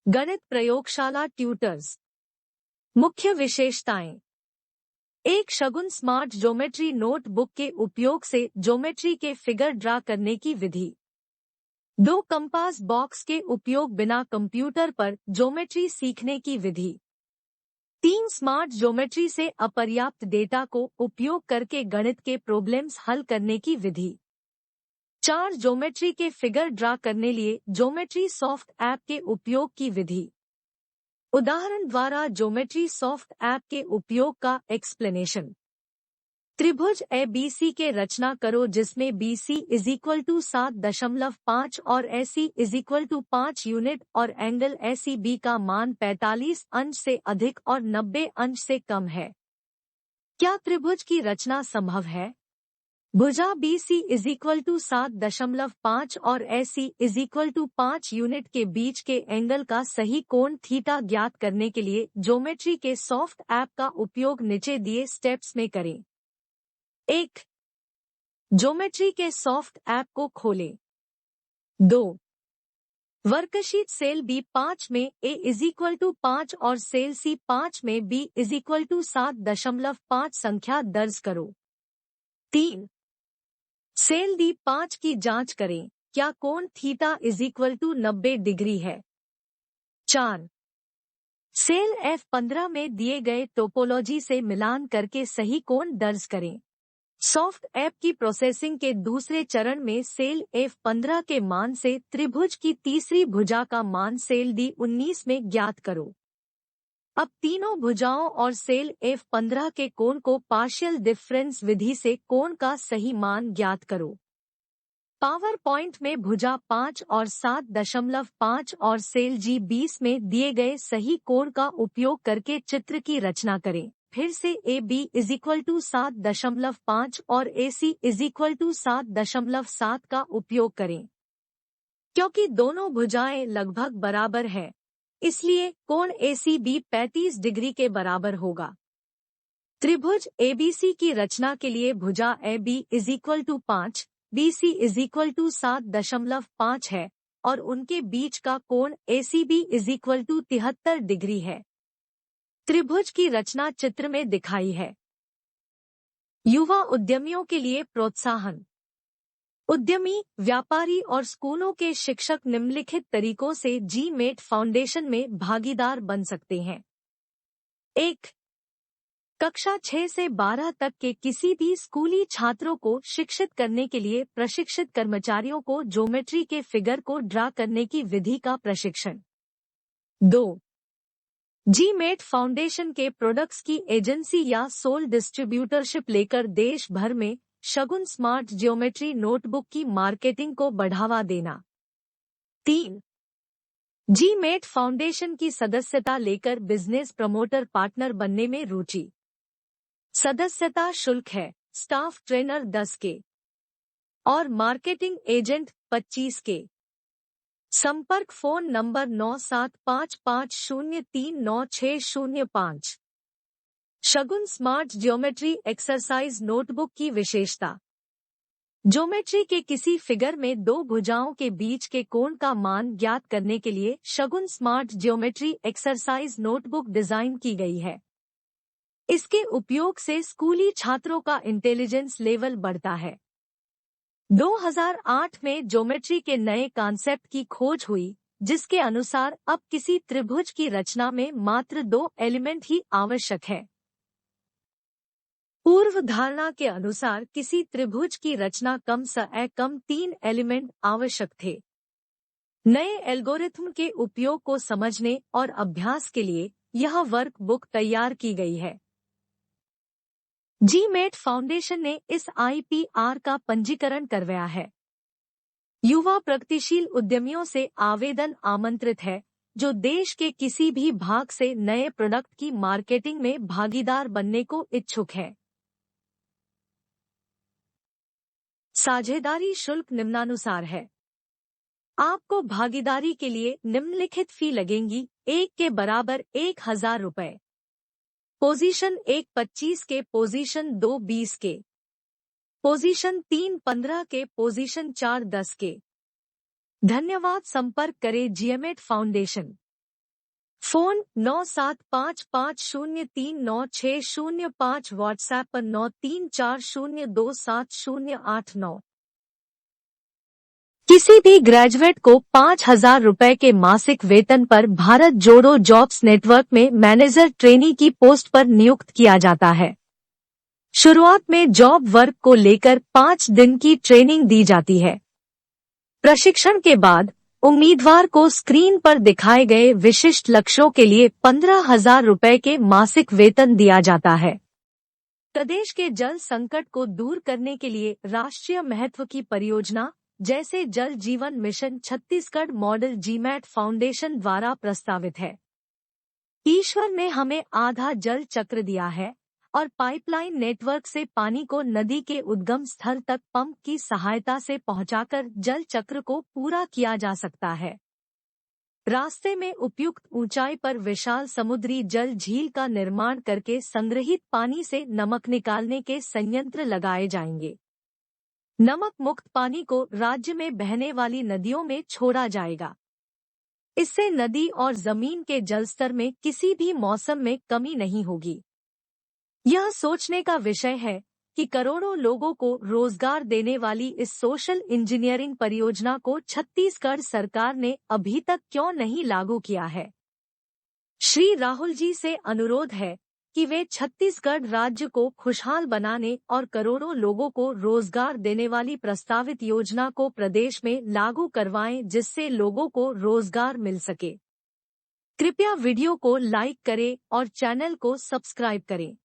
गणित प्रयोगशाला ट्यूटर्स। मुख्य विशेषताएं। एक शगुन स्मार्ट ज्योमेट्री नोटबुक के उपयोग से ज्योमेट्री के फिगर ड्रा करने की विधि। 2 कंपास बॉक्स के उपयोग बिना कंप्यूटर पर ज्योमेट्री सीखने की विधि। 3 स्मार्ट ज्योमेट्री से अपर्याप्त डेटा को उपयोग करके गणित के प्रॉब्लम्स हल करने की विधि। 4 ज्योमेट्री के फिगर ड्रा करने लिए ज्योमेट्री सॉफ्ट ऐप के उपयोग की विधि। उदाहरण द्वारा ज्योमेट्री सॉफ्ट ऐप के उपयोग का एक्सप्लेनेशन। त्रिभुज ABC के रचना करो जिसमें BC = 7.5 और AC = 5 यूनिट और एंगल ACB का मान 45 अंश से अधिक और 90 अंश से कम है। क्या त्रिभुज की रचना संभव है? भुजा BC = 7.5 और AC = 5 यूनिट के बीच के एंगल का सही कोण थीटा ज्ञात करने के लिए ज्योमेट्री के सॉफ्ट ऐप का उपयोग नीचे दिए स्टेप्स में करें। 1. ज्योमेट्री के सॉफ्ट ऐप को खोलें। 2. वर्कशीट सेल B5 में A = 5 और सेल C5 में B = 7.5 संख्या दर्ज करो। 3. सेल D5 की जांच करें, क्या कोण थीटा = 90 डिग्री है। 4. सेल F15 में दिए गए टोपोलॉजी से मिलान करके सही कोण दर्ज करें। सॉफ्ट ऐप की प्रोसेसिंग के दूसरे चरण में सेल F15 के मान से त्रिभुज की तीसरी भुजा का मान सेल D19 में ज्ञात करो। अब तीनों भुजाओं और सेल F15 के कोण को पार्शियल डिफरेंस विधि से कोण का सही मान ज्ञात करो। पावर पॉइंट में भुजा 5 और 7.5 और सेल G20 में दिए गए सही कोण का उपयोग करके चित्र की रचना करें। फिर से AB = 7.5 और AC = 7.7 का उपयोग करें। क्योंकि दोनों भुजाएं लगभग बराबर हैं, इसलिए कोण ACB 35 डिग्री के बराबर होगा। त्रिभुज ABC की रचना के लिए भुजा AB = 5, BC = 7.5 है और उनके बीच का कोण ACB = 73 डिग्री है। त्रिभुज की रचना चित्र में दिखाई है। युवा उद्यमियों के लिए प्रोत्साहन। उद्यमी, व्यापारी और स्कूलों के शिक्षक निम्नलिखित तरीकों से GMAT फाउंडेशन में भागीदार बन सकते हैं। 1. कक्षा 6 से 12 तक के किसी भी स्कूली छात्रों को शिक्षित करने के लिए प्रशिक्षित कर्मचारियों को ज्योमेट्री के फिगर को ड्रा करने की विधि का प्रशिक्षण। 2. GMAT फाउंडेशन के प्रोडक्ट्स की एजेंसी या सोल डिस्ट्रीब्यूटरशिप लेकर देश भर में शगुन स्मार्ट ज्योमेट्री नोटबुक की मार्केटिंग को बढ़ावा देना। 3. GMAT फाउंडेशन की सदस्यता लेकर बिजनेस प्रमोटर पार्टनर बनने में रुचि। सदस्यता शुल्क है स्टाफ ट्रेनर 10 के और मार्केटिंग एजेंट 25 के। संपर्क फोन नंबर 9755039605। शगुन स्मार्ट ज्योमेट्री एक्सरसाइज नोटबुक की विशेषता। ज्योमेट्री के किसी फिगर में दो भुजाओं के बीच के कोण का मान ज्ञात करने के लिए Shagun smart geometry exercise notebook design की गई है। इसके उपयोग से स्कूली छात्रों का इंटेलिजेंस लेवल बढ़ता है। 2008 में ज्योमेट्री के नए कॉन्सेप्ट की खोज हुई, जिसके अनुसार अब किसी त्रिभुज की रचना में मात्र 2 एलिमेंट ही आवश्यक है। पूर्व धारणा के अनुसार किसी त्रिभुज की रचना कम से कम 3 एलिमेंट आवश्यक थे। नए एल्गोरिथ्म के उपयोग को समझने और अभ्यास के लिए यह वर्कबुक तैयार की गई है। GMAT फाउंडेशन ने इस IPR का पंजीकरण करवाया है। युवा प्रगतिशील उद्यमियों से आवेदन आमंत्रित है, जो देश के किसी भी भाग से नए प्रोडक्ट की मार्केटिंग में भागीदार बनने को इच्छुक है। साझेदारी शुल्क निम्नानुसार है। आपको भागीदारी के लिए निम्नलिखित फी लगेंगी। 1 के बराबर 1000 रुपए। पोजीशन 1 25 के, पोजीशन 2 20 के, पोजीशन 3 15 के, पोजीशन 4 10 के। धन्यवाद। संपर्क करें GMAT फाउंडेशन। फोन 9755039605, व्हाट्सएप पर 9340270809। किसी भी ग्रेजुएट को 5,000 रुपए के मासिक वेतन पर भारत जोड़ो जॉब्स नेटवर्क में मैनेजर ट्रेनी की पोस्ट पर नियुक्त किया जाता है। शुरुआत में जॉब वर्क को लेकर 5 दिन की ट्रेनिंग दी जाती है। प्रशिक्षण के बाद उम्मीदवार को स्क्रीन पर दिखाए गए विशिष्ट लक्ष्यों के लिए 15,000 रुपए के मासिक वेतन दिया जाता है। प्रदेश के जल संकट को दूर करने के लिए राष्ट्रीय महत्व की परियोजना जैसे जल जीवन mission Chhattisgarh model GMAT foundation द्वारा प्रस्तावित है। ईश्वर ने हमें आधा जल चक्र दिया है और पाइपलाइन नेटवर्क से पानी को नदी के उद्गम स्थल तक पंप की सहायता से पहुंचाकर जल चक्र को पूरा किया जा सकता है। रास्ते में उपयुक्त ऊंचाई पर विशाल समुद्री जल झील का निर्माण करके संग्रहित पानी से नमक निकालने के संयंत्र लगाए जाएंगे। नमक मुक्त पानी को राज्य में बहने वाली नदियों में छोड़ा जाएगा। इससे नदी और जमीन के जलस्तर में किसी भी मौसम में कमी नहीं होगी। यह सोचने का विषय है कि करोड़ों लोगों को रोजगार देने वाली इस सोशल इंजीनियरिंग परियोजना को छत्तीसगढ़ सरकार ने अभी तक क्यों नहीं लागू किया है। श्री राहुल जी से अनुरोध है कि वे छत्तीसगढ़ राज्य को खुशहाल बनाने और करोड़ों लोगों को रोजगार देने वाली प्रस्तावित योजना को प्रदेश में लागू करवाएं, जिससे लोगों को रोजगार मिल सके। कृपया वीडियो को लाइक करें और चैनल को सब्सक्राइब करें।